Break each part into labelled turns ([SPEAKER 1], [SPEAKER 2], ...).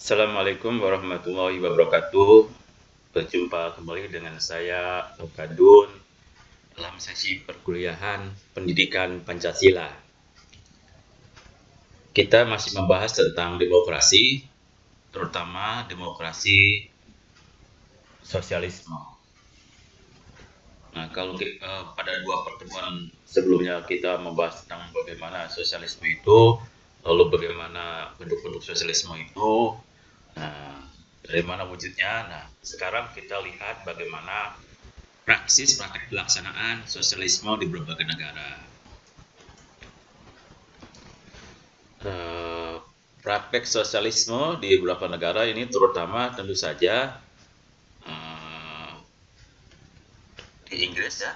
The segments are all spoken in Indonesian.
[SPEAKER 1] Assalamualaikum warahmatullahi wabarakatuh. Berjumpa kembali dengan saya, Okadun, dalam sesi perkuliahan Pendidikan Pancasila. Kita masih membahas tentang demokrasi, terutama demokrasi sosialisme. Nah, kalau pada dua pertemuan sebelumnya kita membahas tentang bagaimana sosialisme itu, lalu bagaimana bentuk-bentuk sosialisme itu, nah, dari mana wujudnya. Nah, sekarang kita lihat bagaimana praktek pelaksanaan sosialisme di berbagai negara. Praktek sosialisme di beberapa negara ini terutama tentu saja di Inggris ya.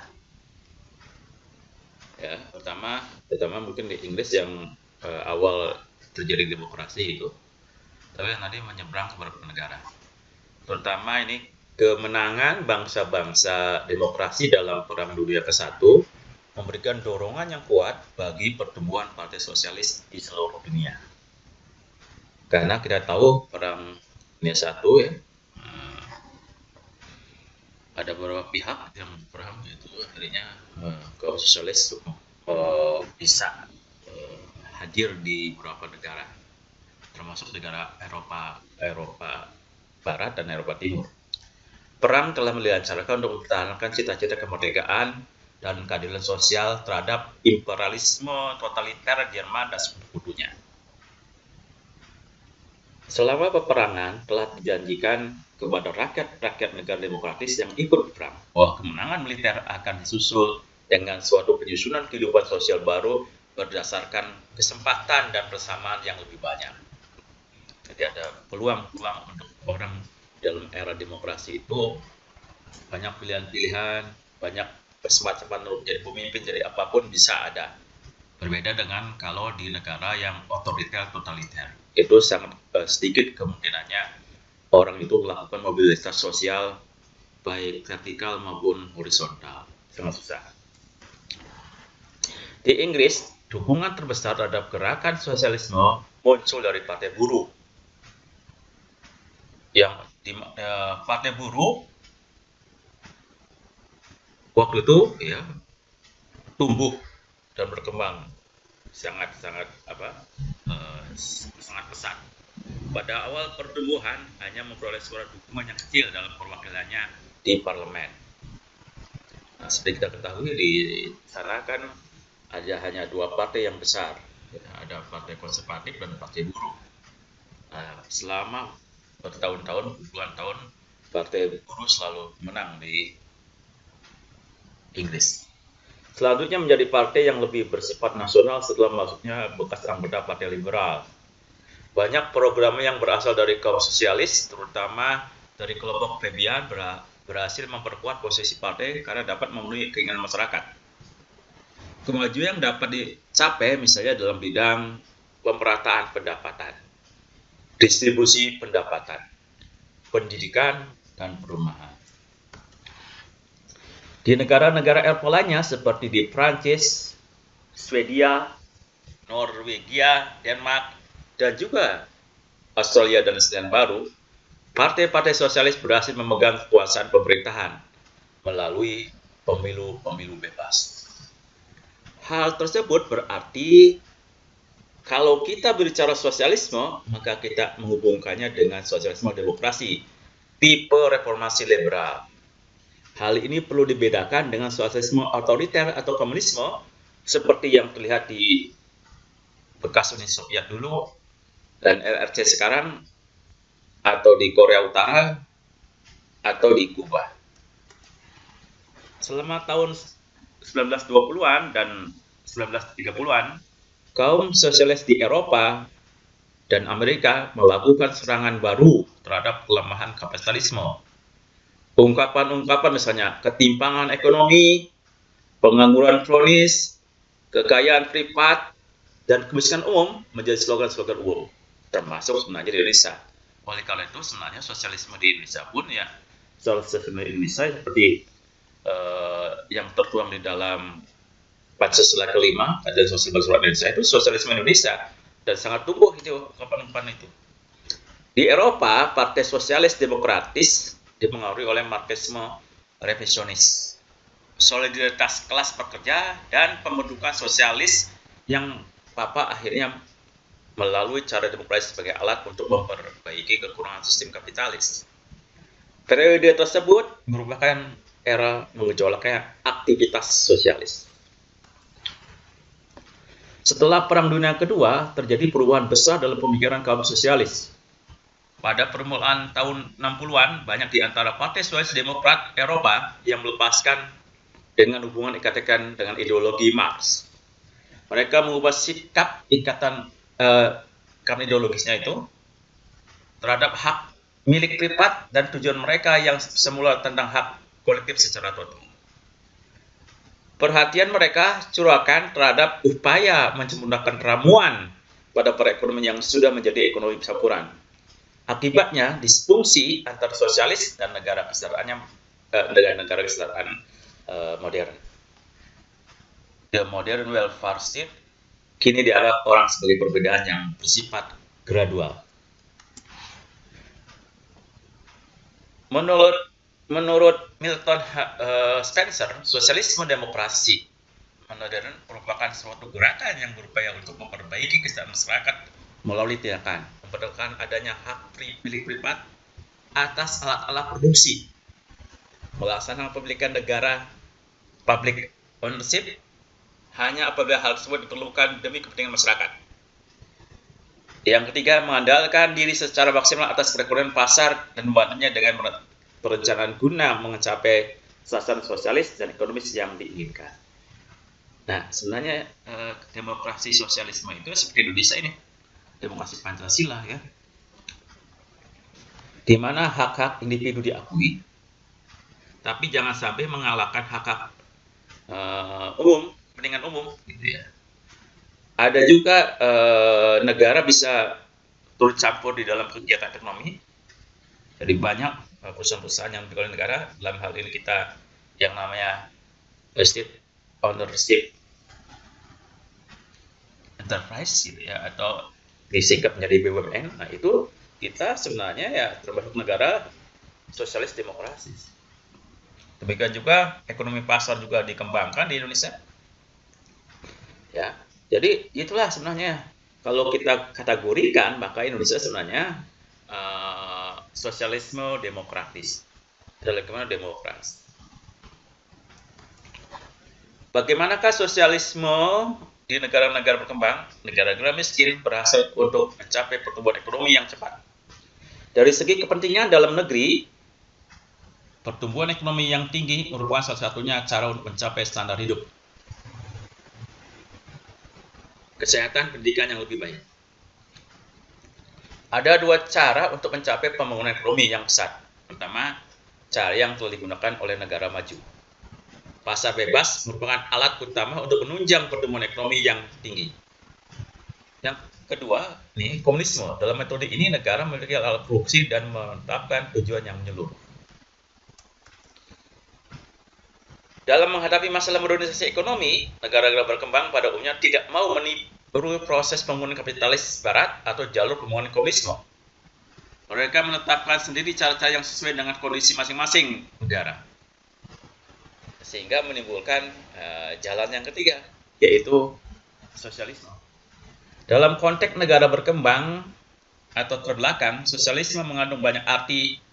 [SPEAKER 1] Ya, pertama mungkin di Inggris yang awal terjadi demokrasi itu, tapi nanti menyeberang ke beberapa negara. Terutama ini kemenangan bangsa-bangsa demokrasi dalam Perang Dunia ke-1 memberikan dorongan yang kuat bagi pertumbuhan partai sosialis di seluruh dunia. Karena kita tahu Perang Dunia I ya, ada beberapa pihak yang perang itu akhirnya kaum sosialis bisa hadir di beberapa negara, termasuk negara Eropa Barat dan Eropa Timur. Perang telah dilancarkan untuk mempertahankan cita-cita kemerdekaan dan keadilan sosial terhadap imperialisme totaliter Jerman dan sekutunya. Selama peperangan telah dijanjikan kepada rakyat-rakyat negara demokratis yang ikut berperang bahwa kemenangan militer akan disusul dengan suatu penyusunan kehidupan sosial baru berdasarkan kesempatan dan persamaan yang lebih banyak. Jadi ada peluang-peluang untuk orang dalam era demokrasi itu, banyak pilihan-pilihan, banyak kesempatan untuk menjadi pemimpin, jadi apapun bisa ada. Berbeda dengan kalau di negara yang otoriter totaliter, itu sangat sedikit kemungkinannya orang itu melakukan mobilitas sosial baik vertikal maupun horizontal, sangat susah. Di Inggris, dukungan terbesar terhadap gerakan sosialisme muncul dari Partai Buruh. Yang di Partai Buruh waktu itu ya tumbuh dan berkembang sangat pesat. Pada awal pertumbuhan hanya memperoleh suara dukungan yang kecil dalam perwakilannya di parlemen. Nah, seperti kita ketahui di sana kan ada hanya dua partai yang besar, ada Partai Konservatif dan Partai Buruh. Nah, selama bertahun-tahun, puluhan tahun, Partai Buruh selalu menang di Inggris. Selanjutnya menjadi partai yang lebih bersifat nasional setelah masuknya bekas anggota Partai Liberal. Banyak program yang berasal dari kaum sosialis, terutama dari kelompok plebeian, berhasil memperkuat posisi partai karena dapat memenuhi keinginan masyarakat. Kemajuan yang dapat dicapai misalnya dalam bidang pemerataan pendapatan, distribusi pendapatan, pendidikan, dan perumahan. Di negara-negara Eropa lainnya seperti di Prancis, Swedia, Norwegia, Denmark, dan juga Australia dan Selandia Baru, partai-partai sosialis berhasil memegang kekuasaan pemerintahan melalui pemilu-pemilu bebas. Hal tersebut berarti kalau kita berbicara sosialisme, maka kita menghubungkannya dengan sosialisme demokrasi, tipe reformasi liberal. Hal ini perlu dibedakan dengan sosialisme otoriter atau komunisme seperti yang terlihat di bekas Uni Soviet dulu dan LRC sekarang, atau di Korea Utara, atau di Kuba. Selama tahun 1920-an dan 1930-an, kaum sosialis di Eropa dan Amerika melakukan serangan baru terhadap kelemahan kapitalisme. Ungkapan-ungkapan misalnya ketimpangan ekonomi, pengangguran kronis, kekayaan privat, dan kemiskinan umum menjadi slogan-slogan umum, termasuk sebenarnya di Indonesia. Oleh karena itu sebenarnya sosialisme di Indonesia pun ya, sosialisme di Indonesia seperti yang tertuang di dalam Pancasila kelima dan sosialisme Indonesia itu sosialisme Indonesia, dan sangat tumbuh itu ungkapan-ungkapan itu. Di Eropa, Partai Sosialis Demokratis dipengaruhi oleh Marxisme revisionis, solidaritas kelas pekerja, dan pembentukan sosialis yang akhirnya melalui cara demokrasi sebagai alat untuk memperbaiki kekurangan sistem kapitalis. Periode tersebut merupakan era mengejolaknya aktivitas sosialis. Setelah Perang Dunia Kedua, terjadi perubahan besar dalam pemikiran kaum sosialis. Pada permulaan tahun 60-an, banyak di antara Partai Sosialis Demokrat Eropa yang melepaskan dengan hubungan ikatan dengan ideologi Marx. Mereka mengubah sikap karena ideologisnya itu terhadap hak milik privat dan tujuan mereka yang semula tentang hak kolektif secara total. Perhatian mereka curahkan terhadap upaya mencemplungkan ramuan pada perekonomian yang sudah menjadi ekonomi campuran. Akibatnya, disfungsi antara sosialis dan negara kesejahteraan modern. The modern welfare state kini dianggap orang sebagai perbedaan yang bersifat gradual. Menurut Milton Spencer, sosialisme demokrasi modern merupakan suatu gerakan yang berupaya untuk memperbaiki kesejahteraan masyarakat melalui tindakan mempertahankan adanya hak milik privat atas alat-alat produksi, melaksanakan pemilikan negara, public ownership, hanya apabila hal tersebut diperlukan demi kepentingan masyarakat. Yang ketiga, mengandalkan diri secara maksimal atas perekonomian pasar dan membantunya dengan perencanaan guna mencapai sasaran sosialis dan ekonomis yang diinginkan. Nah, sebenarnya demokrasi sosialisme itu seperti Indonesia ini, demokrasi Pancasila ya, di mana hak-hak individu diakui, tapi jangan sampai mengalahkan hak-hak kepentingan umum, gitu ya. Ada juga negara bisa turut campur di dalam kegiatan ekonomi. Jadi banyak perusahaan-perusahaan yang dikelola negara, dalam hal ini kita yang namanya state ownership enterprise gitu ya, atau disingkat menjadi BUMN. Nah, itu kita sebenarnya ya termasuk negara sosialis demokrasis. Demikian juga ekonomi pasar juga dikembangkan di Indonesia. Ya, jadi itulah sebenarnya kalau kita kategorikan, maka Indonesia sebenarnya sosialisme demokratis. Bagaimana demokrasi? Bagaimanakah sosialisme di negara-negara berkembang, negara-negara miskin berhasil untuk mencapai pertumbuhan ekonomi yang cepat? Dari segi kepentingan dalam negeri, pertumbuhan ekonomi yang tinggi merupakan salah satunya cara untuk mencapai standar hidup, kesehatan, pendidikan yang lebih baik. Ada dua cara untuk mencapai pembangunan ekonomi yang besar. Pertama, cara yang telah digunakan oleh negara maju. Pasar bebas merupakan alat utama untuk menunjang pertumbuhan ekonomi yang tinggi. Yang kedua, komunisme. Dalam metode ini, negara memiliki alat produksi dan menetapkan tujuan yang menyeluruh. Dalam menghadapi masalah modernisasi ekonomi, negara-negara berkembang pada umumnya tidak mau meniru proses pembangunan kapitalis barat atau jalur pembangunan komunisme. Mereka menetapkan sendiri cara-cara yang sesuai dengan kondisi masing-masing negara, sehingga menimbulkan jalan yang ketiga, yaitu sosialisme. Dalam konteks negara berkembang atau terbelakang, sosialisme mengandung banyak arti.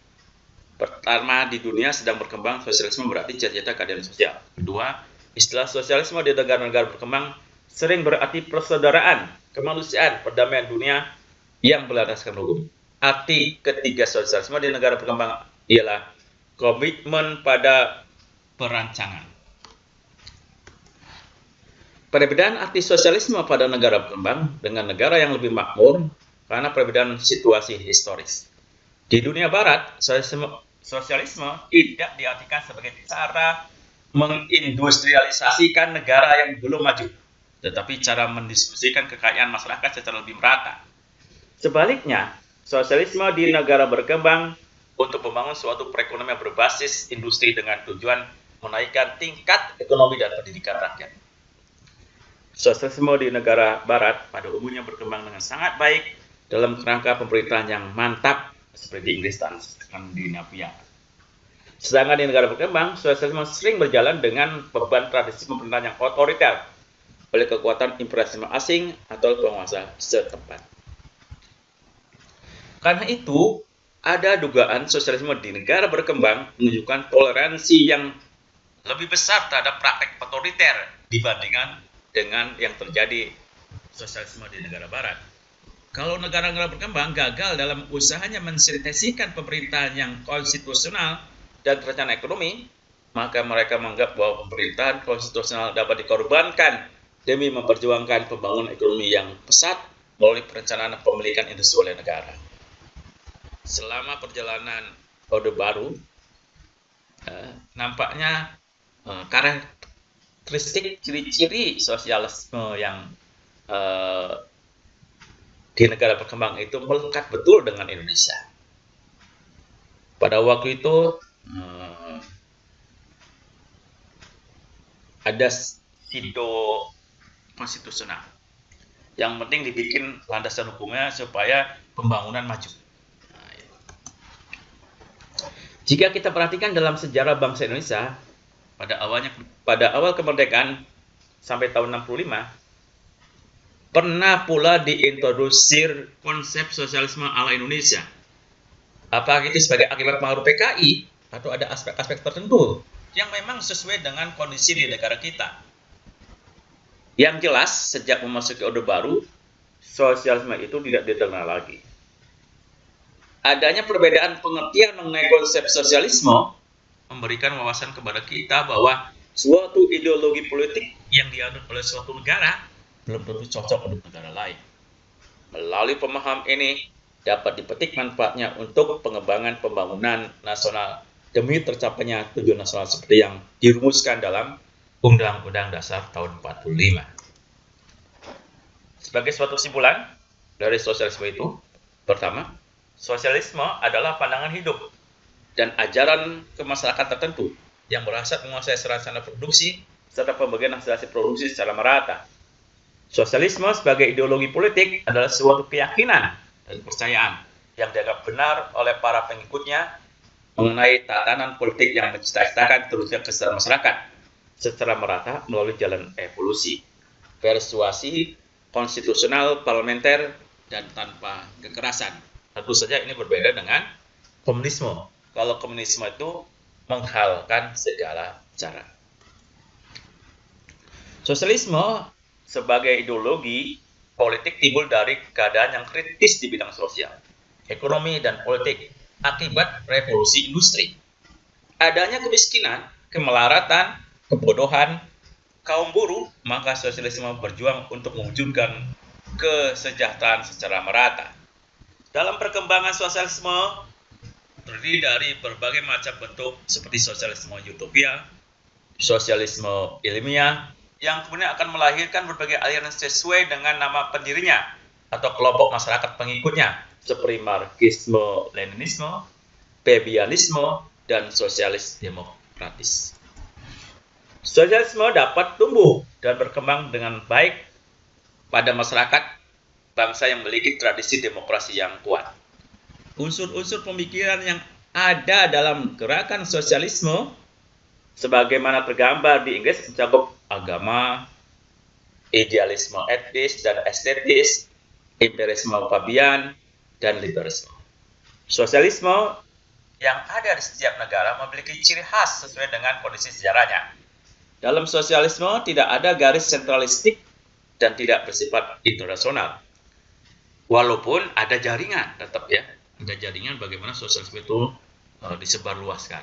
[SPEAKER 1] Pertama, di dunia sedang berkembang, sosialisme berarti cita-cita keadilan sosial. Kedua, istilah sosialisme di negara-negara berkembang sering berarti persaudaraan, kemanusiaan, perdamaian dunia yang berlandaskan hukum. Arti ketiga sosialisme di negara berkembang ialah komitmen pada perancangan. Perbedaan arti sosialisme pada negara berkembang dengan negara yang lebih makmur karena perbedaan situasi historis. Di dunia barat, sosialisme tidak diartikan sebagai cara mengindustrialisasikan negara yang belum maju, tetapi cara mendistribusikan kekayaan masyarakat secara lebih merata. Sebaliknya, sosialisme di negara berkembang untuk membangun suatu perekonomian berbasis industri dengan tujuan menaikkan tingkat ekonomi dan pendidikan rakyat. Sosialisme di negara barat pada umumnya berkembang dengan sangat baik dalam kerangka pemerintahan yang mantap seperti di Inggris dan Skandinavia. Sedangkan di negara berkembang, sosialisme sering berjalan dengan beban tradisi pemerintahan yang otoriter oleh kekuatan imperialisme asing atau penguasa setempat. Karena itu, ada dugaan sosialisme di negara berkembang menunjukkan toleransi yang lebih besar terhadap praktek otoriter dibandingkan dengan yang terjadi sosialisme di negara barat. Kalau negara-negara berkembang gagal dalam usahanya mensintetiskan pemerintahan yang konstitusional dan terencana ekonomi, maka mereka menganggap bahwa pemerintahan konstitusional dapat dikorbankan demi memperjuangkan pembangunan ekonomi yang pesat melalui perencanaan pemilikan industri oleh negara. Selama perjalanan Orde Baru, nampaknya karakteristik ciri-ciri sosialisme yang di negara berkembang itu melekat betul dengan Indonesia. Pada waktu itu ada sido konstitusional. Yang penting dibikin landasan hukumnya supaya pembangunan maju. Jika kita perhatikan dalam sejarah bangsa Indonesia, pada awal kemerdekaan sampai tahun 65, pernah pula diintrodusir konsep sosialisme ala Indonesia. Apakah itu sebagai akibat pengaruh PKI atau ada aspek-aspek tertentu yang memang sesuai dengan kondisi di negara kita? Yang jelas, sejak memasuki Orde Baru, sosialisme itu tidak dikenal lagi. Adanya perbedaan pengertian mengenai konsep sosialisme memberikan wawasan kepada kita bahwa suatu ideologi politik yang dianut oleh suatu negara belum tentu cocok untuk negara lain. Melalui pemahaman ini dapat dipetik manfaatnya untuk pengembangan pembangunan nasional demi tercapainya tujuan nasional seperti yang dirumuskan dalam Undang-Undang Dasar tahun 45. Sebagai suatu kesimpulan dari sosialisme itu, pertama, sosialisme adalah pandangan hidup dan ajaran ke masyarakat tertentu yang berhasrat menguasai sarana produksi serta pembagian hasil produksi secara merata. Sosialisme sebagai ideologi politik adalah suatu keyakinan dan kepercayaan yang dianggap benar oleh para pengikutnya mengenai tatanan politik yang mencita-citakan terwujudnya kesejahteraan masyarakat secara merata melalui jalan evolusi, persuasi, konstitusional, parlementer, dan tanpa kekerasan. Tentu saja ini berbeda dengan komunisme. Kalau komunisme itu menghalalkan segala cara. Sosialisme sebagai ideologi politik timbul dari keadaan yang kritis di bidang sosial, ekonomi, dan politik akibat revolusi industri. Adanya kemiskinan, kemelaratan, kebodohan, kaum buruh, maka sosialisme berjuang untuk mewujudkan kesejahteraan secara merata. Dalam perkembangan sosialisme terdiri dari berbagai macam bentuk seperti sosialisme utopia, sosialisme ilmiah, yang kemudian akan melahirkan berbagai aliran sesuai dengan nama pendirinya atau kelompok masyarakat pengikutnya seperti Marxisme, Leninisme, Fabianisme, dan sosialis demokratis. Sosialisme dapat tumbuh dan berkembang dengan baik pada masyarakat bangsa yang memiliki tradisi demokrasi yang kuat. Unsur-unsur pemikiran yang ada dalam gerakan sosialisme sebagaimana tergambar di Inggris mencakup agama, idealisme etis dan estetis, imperialisme Fabian, dan liberalisme. Sosialisme yang ada di setiap negara memiliki ciri khas sesuai dengan kondisi sejarahnya. Dalam sosialisme tidak ada garis sentralistik dan tidak bersifat internasional. Walaupun ada jaringan, tetap ya, ada jaringan bagaimana sosialisme itu disebarluaskan.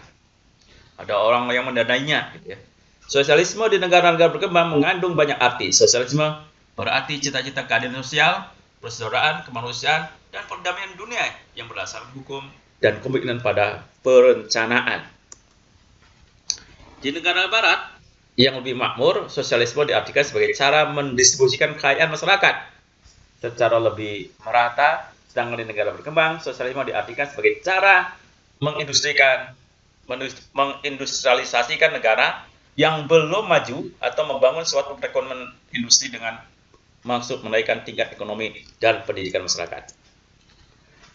[SPEAKER 1] Ada orang yang mendanainya, gitu ya. Sosialisme di negara-negara berkembang mengandung banyak arti. Sosialisme berarti cita-cita keadilan sosial, persaudaraan, kemanusiaan, dan perdamaian dunia yang berdasarkan hukum dan komitmen pada perencanaan. Di negara barat yang lebih makmur, sosialisme diartikan sebagai cara mendistribusikan kekayaan masyarakat secara lebih merata, sedangkan di negara berkembang, sosialisme diartikan sebagai cara mengindustrialisasikan negara yang belum maju atau membangun suatu perekonomian industri dengan maksud menaikkan tingkat ekonomi dan pendidikan masyarakat.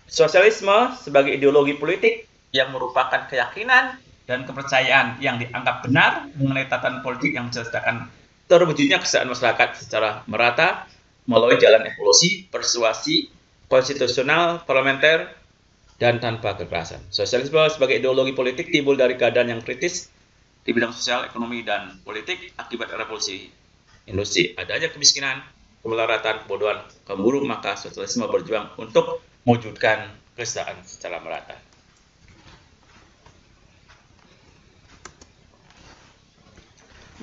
[SPEAKER 1] Sosialisme sebagai ideologi politik yang merupakan keyakinan dan kepercayaan yang dianggap benar mengenai tatanan politik yang mencerdaskan terwujudnya kesejahteraan masyarakat secara merata melalui jalan evolusi, persuasi, konstitusional, parlementer, dan tanpa kekerasan. Sosialisme sebagai ideologi politik timbul dari keadaan yang kritis di bidang sosial, ekonomi, dan politik akibat revolusi industri. Adanya kemiskinan, kemelaratan, kebodohan, kaum buruh, maka sosialisme berjuang untuk mewujudkan kesetaraan secara merata.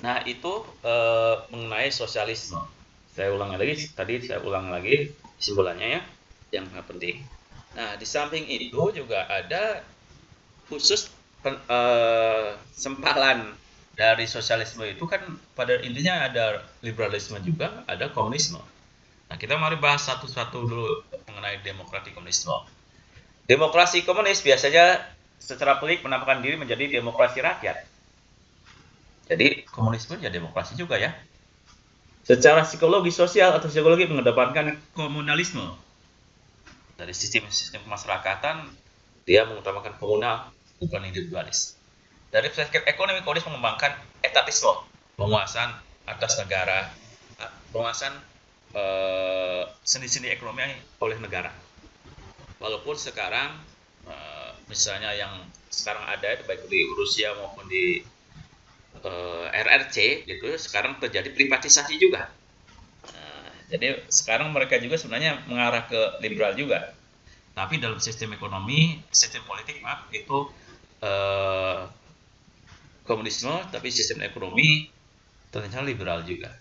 [SPEAKER 1] Nah, itu mengenai sosialisme. Saya ulang lagi kesimpulannya ya, yang penting. Nah, di samping itu juga ada khusus sempalan dari sosialisme itu kan pada intinya ada liberalisme juga, ada komunisme. Nah, kita mari bahas satu-satu dulu mengenai demokrasi komunisme. Demokrasi komunis biasanya secara pelik menampakkan diri menjadi demokrasi rakyat. Jadi komunisme ya demokrasi juga ya. Secara psikologi sosial atau psikologi mengedepankan komunalisme. Dari sistem kemasyarakatan dia mengutamakan komunal bukan individualis. Dari perspektif ekonomi komunis mengembangkan etatisme, penguasaan atas negara, penguasaan sendi-sendi ekonomi oleh negara. Walaupun sekarang misalnya yang sekarang ada baik di Rusia maupun di RRC itu sekarang terjadi privatisasi juga. Jadi sekarang mereka juga sebenarnya mengarah ke liberal juga. Tapi dalam sistem ekonomi, sistem politik itu komunisme, tapi sistem ekonomi ternyata liberal juga.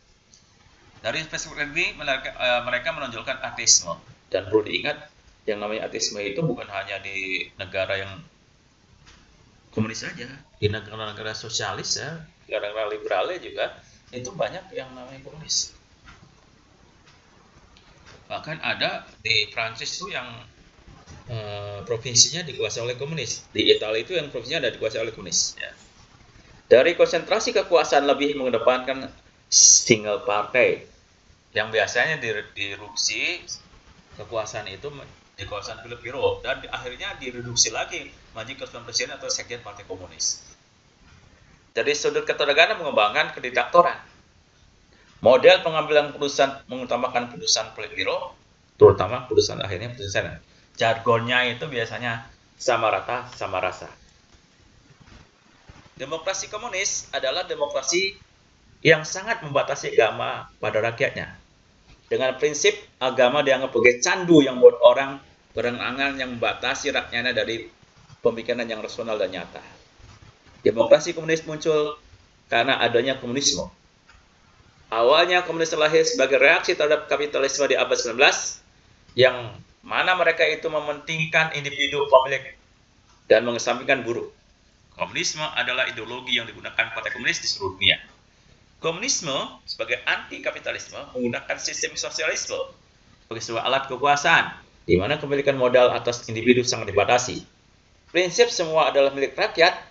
[SPEAKER 1] Dari perspektif ini mereka menonjolkan ateisme, dan perlu diingat yang namanya ateisme itu bukan hanya di negara yang komunis saja, di negara-negara sosialis ya, negara-negara liberalnya juga itu banyak yang namanya komunis. Bahkan ada di Prancis itu yang provinsinya dikuasai oleh komunis, di Italia itu yang provinsinya ada dikuasai oleh komunis. Ya. Dari konsentrasi kekuasaan lebih mengedepankan single party, yang biasanya direduksi kekuasaan itu di kekuasaan Politburo dan akhirnya direduksi lagi menjadi kekuasaan presiden atau sekjen partai komunis. Dari sudut ketegangan mengembangkan kediktatoran. Model pengambilan keputusan mengutamakan keputusan Politburo, terutama keputusan akhirnya keputusan. Jargonnya itu biasanya sama rata, sama rasa. Demokrasi komunis adalah demokrasi yang sangat membatasi agama pada rakyatnya. Dengan prinsip agama dianggap sebagai candu yang membuat orang berangan yang membatasi rakyatnya dari pemikiran yang rasional dan nyata. Demokrasi komunis muncul karena adanya komunisme. Awalnya komunis terlahir sebagai reaksi terhadap kapitalisme di abad 19 yang mana mereka itu mementingkan individu pemilik dan mengesampingkan buruh. Komunisme adalah ideologi yang digunakan partai komunis di seluruh dunia. Komunisme sebagai anti-kapitalisme menggunakan sistem sosialisme sebagai sebuah alat kekuasaan, di mana kepemilikan modal atas individu sangat dibatasi. Prinsip semua adalah milik rakyat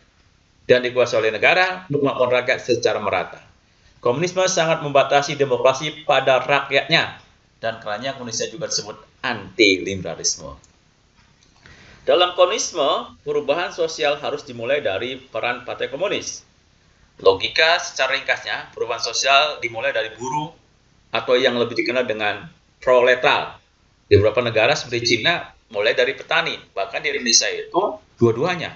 [SPEAKER 1] dan dikuasai oleh negara untuk melakukan rakyat secara merata. Komunisme sangat membatasi demokrasi pada rakyatnya, dan karenanya komunisme juga disebut anti-liberalisme. Dalam komunisme, perubahan sosial harus dimulai dari peran partai komunis. Logika secara ringkasnya, perubahan sosial dimulai dari buruh atau yang lebih dikenal dengan proletar. Di beberapa negara seperti Cina, mulai dari petani. Bahkan di Indonesia itu dua-duanya.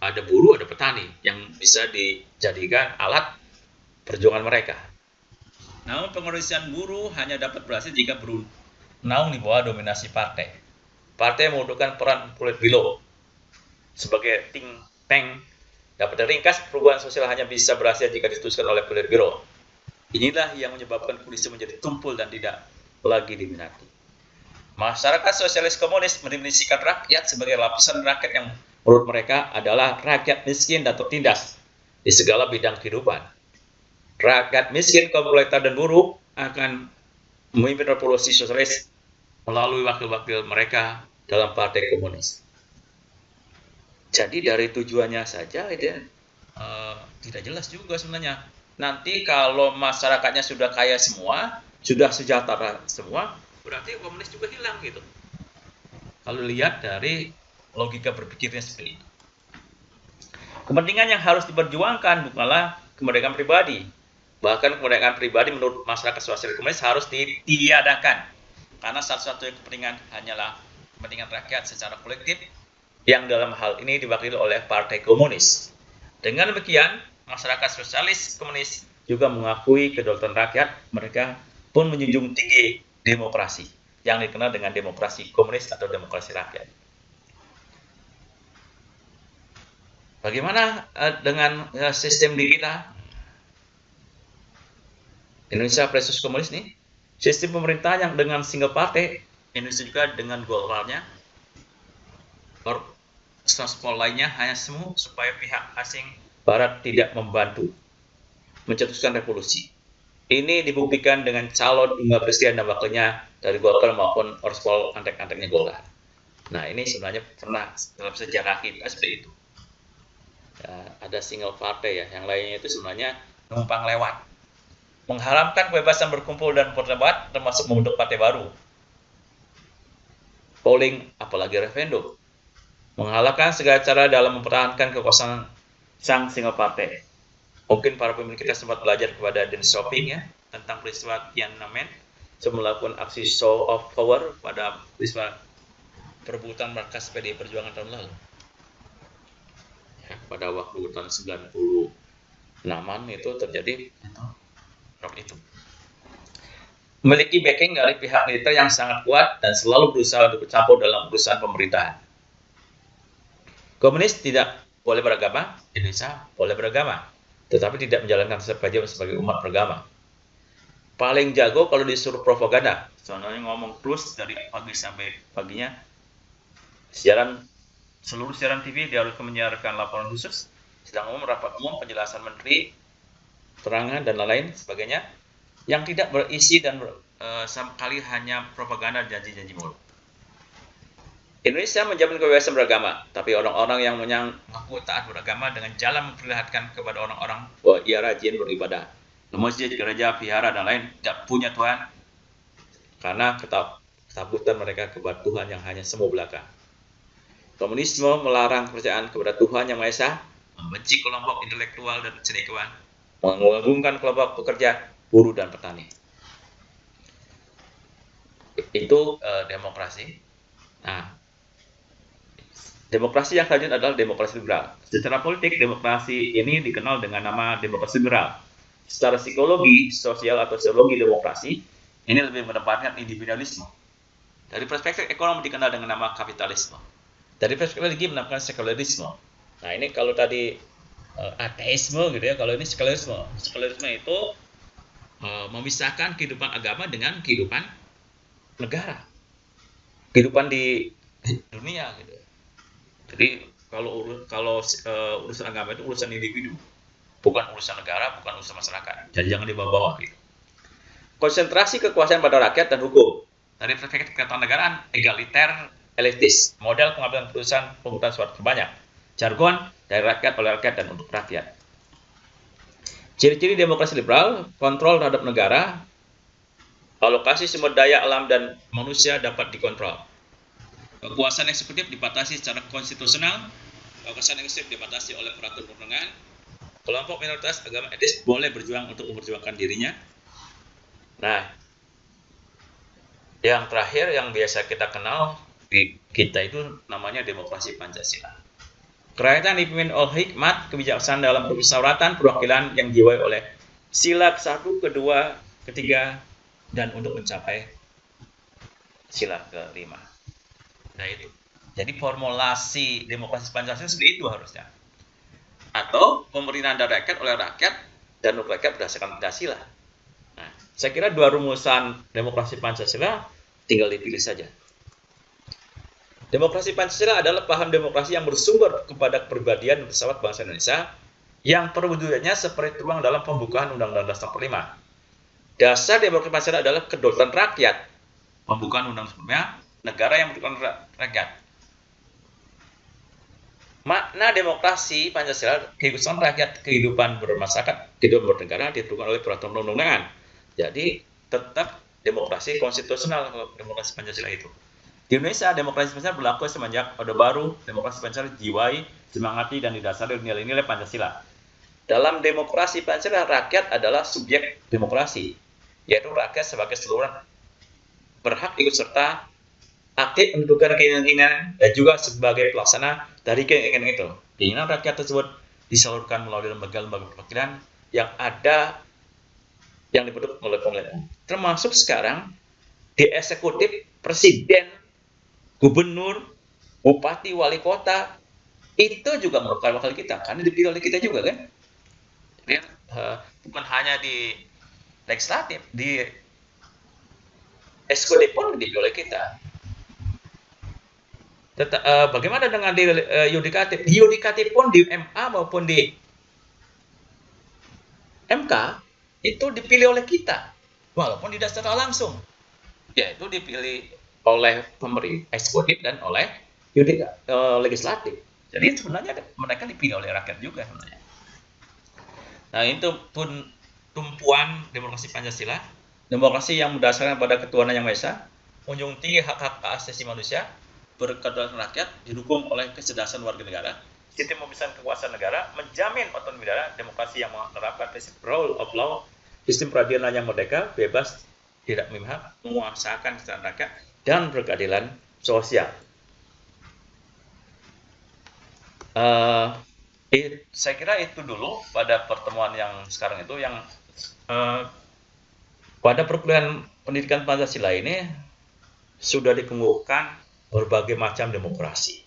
[SPEAKER 1] Ada buruh, ada petani yang bisa dijadikan alat perjuangan mereka. Namun pengorganisasian buruh hanya dapat berhasil jika bernaung di bawah dominasi partai. Partai membutuhkan peran Politburo sebagai think tank. Dapat diringkas, perubahan sosial hanya bisa berhasil jika diteruskan oleh Politburo. Inilah yang menyebabkan komunisme menjadi tumpul dan tidak lagi diminati. Masyarakat sosialis komunis mendefinisikan rakyat sebagai lapisan rakyat yang menurut mereka adalah rakyat miskin dan tertindas di segala bidang kehidupan. Rakyat miskin, kaum proletar dan buruh akan memimpin revolusi sosialis melalui wakil-wakil mereka dalam partai komunis. Jadi dari tujuannya saja tidak jelas juga sebenarnya. Nanti kalau masyarakatnya sudah kaya semua, sudah sejahtera semua, berarti komunis juga hilang gitu. kalau lihat dari logika berpikirnya seperti itu. Kepentingan yang harus diperjuangkan bukanlah kemerdekaan pribadi. Bahkan kemerdekaan pribadi menurut masyarakat sosial komunis harus ditiadakan. Karena satu-satunya kepentingan hanyalah kepentingan rakyat secara kolektif yang dalam hal ini diwakili oleh Partai Komunis. Dengan demikian, masyarakat sosialis komunis juga mengakui kedaulatan rakyat. Mereka pun menjunjung tinggi demokrasi yang dikenal dengan demokrasi komunis atau demokrasi rakyat. Bagaimana dengan sistem di kita? Indonesia versus komunis nih. Sistem pemerintahan yang dengan single party, Indonesia juga dengan golkarnya. Transport lainnya hanya semu supaya pihak asing barat tidak membantu mencetuskan revolusi. Ini dibuktikan dengan calon tunggal presiden dan wakilnya dari Golkar maupun orspol antek-anteknya Golkar. Nah, ini sebenarnya pernah dalam sejarah kita seperti itu. Ya, ada single party ya, yang lainnya itu sebenarnya numpang lewat. Mengharamkan kebebasan berkumpul dan berdebat termasuk membentuk partai baru. Polling apalagi referendum. Menghalalkan segala cara dalam mempertahankan kekuasaan sang single party. Mungkin para pemimpin kita sempat belajar kepada Deng Xiaoping ya tentang peristiwa Tiananmen sebelum melakukan aksi show of power pada peristiwa perebutan markas PDI Perjuangan tahun lalu. Ya, pada waktu tahun 96-an itu terjadi itu. Memiliki backing dari pihak militer yang sangat kuat dan selalu berusaha untuk bercampur dalam urusan pemerintahan. Komunis tidak boleh beragama, Indonesia boleh beragama, tetapi tidak menjalankan kewajiban sebagai umat beragama. Paling jago kalau disuruh propaganda, soalnya ngomong terus dari pagi sampai paginya. Seluruh siaran TV dia harus menyiarkan laporan khusus, sedang umum, rapat umum, penjelasan menteri, terangan dan lain-lain sebagainya, yang tidak berisi dan sekali hanya propaganda janji-janji mulut. Indonesia menjamin kebebasan beragama, tapi orang-orang yang mengaku taat beragama dengan jalan memperlihatkan kepada orang-orang bahwa ia rajin beribadah ke masjid, gereja, vihara, dan lain, tidak punya Tuhan, karena ketakutan mereka kepada Tuhan yang hanya semu belaka. Komunisme melarang kepercayaan kepada Tuhan yang Maha Esa, membenci kelompok intelektual dan cendekiawan, mengagungkan kelompok pekerja, buruh, dan petani. Itu demokrasi. Nah, demokrasi yang selanjutnya adalah demokrasi liberal. Secara politik, demokrasi ini dikenal dengan nama demokrasi liberal. Secara psikologi, sosial atau sosiologi demokrasi, ini lebih menempatkan individualisme. Dari perspektif ekonomi dikenal dengan nama kapitalisme. Dari perspektif lagi menempatkan sekularisme. Nah, ini kalau tadi ateisme gitu ya, kalau ini sekularisme. Sekularisme itu memisahkan kehidupan agama dengan kehidupan negara. Kehidupan di dunia gitu. Jadi kalau urusan agama itu urusan individu, bukan urusan negara, bukan urusan masyarakat. Jadi jangan dibawa-bawa gitu. Konsentrasi kekuasaan pada rakyat dan hukum. Dari perspektif ketatanegaraan, egaliter, elitis, model pengambilan keputusan penggunaan suara terbanyak, jargon dari rakyat oleh rakyat dan untuk rakyat. Ciri-ciri demokrasi liberal: kontrol terhadap negara, alokasi sumber daya alam dan manusia dapat dikontrol. Kekuasaan eksekutif dibatasi secara konstitusional, kekuasaan eksekutif dibatasi oleh peraturan perundang-undangan. Kelompok minoritas agama etis boleh berjuang untuk memperjuangkan dirinya. Nah, yang terakhir yang biasa kita kenal di kita itu namanya demokrasi Pancasila. Kerakyatan dipimpin oleh hikmat, kebijaksanaan dalam permusyawaratan, perwakilan yang dijiwai oleh sila ke-1, ke-2, ke-3, dan untuk mencapai sila ke-5. Nah itu. Jadi formulasi demokrasi Pancasila seperti itu harusnya. Atau pemerintahan dari rakyat oleh rakyat dan untuk rakyat berdasarkan Pancasila. Nah, saya kira dua rumusan demokrasi Pancasila tinggal dipilih saja. Demokrasi Pancasila adalah paham demokrasi yang bersumber kepada kepribadian bersawat bangsa Indonesia yang perwujudannya seperti tertuang dalam pembukaan Undang-Undang Dasar 45. Dasar demokrasi Pancasila adalah kedaulatan rakyat. Pembukaan undang-undang sebelumnya, negara yang mendukung rakyat. Makna demokrasi Pancasila, kehidupan rakyat, kehidupan bermasyarakat, kehidupan bernegara ditentukan oleh peraturan perundang-undangan. Jadi tetap demokrasi konstitusional demokrasi Pancasila itu. Di Indonesia, demokrasi Pancasila berlaku semenjak Orde Baru. Demokrasi Pancasila dijiwai, semangati, dan didasari nilai-nilai Pancasila. Dalam demokrasi Pancasila, rakyat adalah subjek demokrasi, yaitu rakyat sebagai seluruh berhak ikut serta, aktif menentukan keinginan, dan juga sebagai pelaksana dari keinginan itu. Keinginan rakyat tersebut disalurkan melalui lembaga-lembaga perwakilan yang ada yang dibentuk oleh pemerintah. Termasuk sekarang di eksekutif, presiden, gubernur, bupati, wali kota, itu juga merupakan wakil kita, karena dipilih oleh kita juga kan. Jadi, bukan hanya di legislatif, di eksekutif pun dipilih oleh kita. Bagaimana dengan di yudikatif? Di yudikatif pun di MA maupun di MK itu dipilih oleh kita, walaupun tidak secara langsung, yaitu dipilih oleh pemerintah eksekutif dan oleh legislatif. Jadi sebenarnya mereka dipilih oleh rakyat juga sebenarnya. Nah, itu pun tumpuan demokrasi Pancasila, demokrasi yang berdasarkan pada ketuhanan yang Maha Esa, menjunjung tinggi hak-hak asasi manusia, berkedaulatan rakyat, didukung oleh kecerdasan warga negara, sistem pemerintahan kekuasaan negara, menjamin otonomi negara, demokrasi yang menerapkan prinsip rule of law, sistem peradilan yang merdeka, bebas, tidak memihak, menguasakan kesejahteraan rakyat, dan berkeadilan sosial. Saya kira itu dulu pada pertemuan yang sekarang itu, yang pada perkuliahan pendidikan Pancasila ini sudah dikemukakan berbagai macam demokrasi.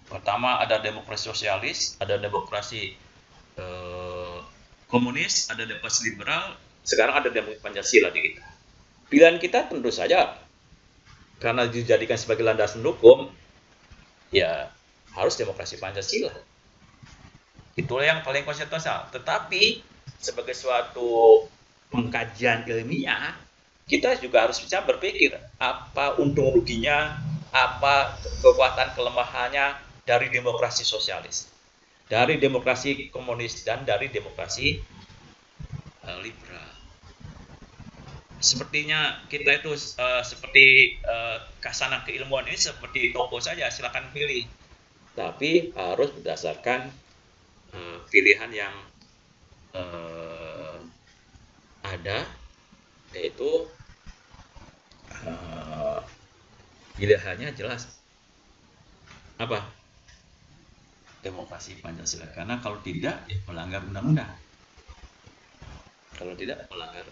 [SPEAKER 1] Pertama ada demokrasi sosialis, ada demokrasi komunis, ada demokrasi liberal, sekarang ada demokrasi Pancasila di kita. Pilihan kita tentu saja karena dijadikan sebagai landasan hukum, ya harus demokrasi Pancasila. Itulah yang paling konstitusional. Tetapi sebagai suatu pengkajian ilmiah, kita juga harus bisa berpikir apa untung ruginya, apa kekuatan kelemahannya dari demokrasi sosialis, dari demokrasi komunis, dan dari demokrasi liberal. Sepertinya kita itu seperti kasanah keilmuan ini seperti toko saja, silakan pilih. Tapi harus berdasarkan pilihan yang ada, yaitu pilihannya jelas apa? Demokrasi Pancasila. Karena kalau tidak, ya melanggar undang-undang. Kalau tidak, melanggar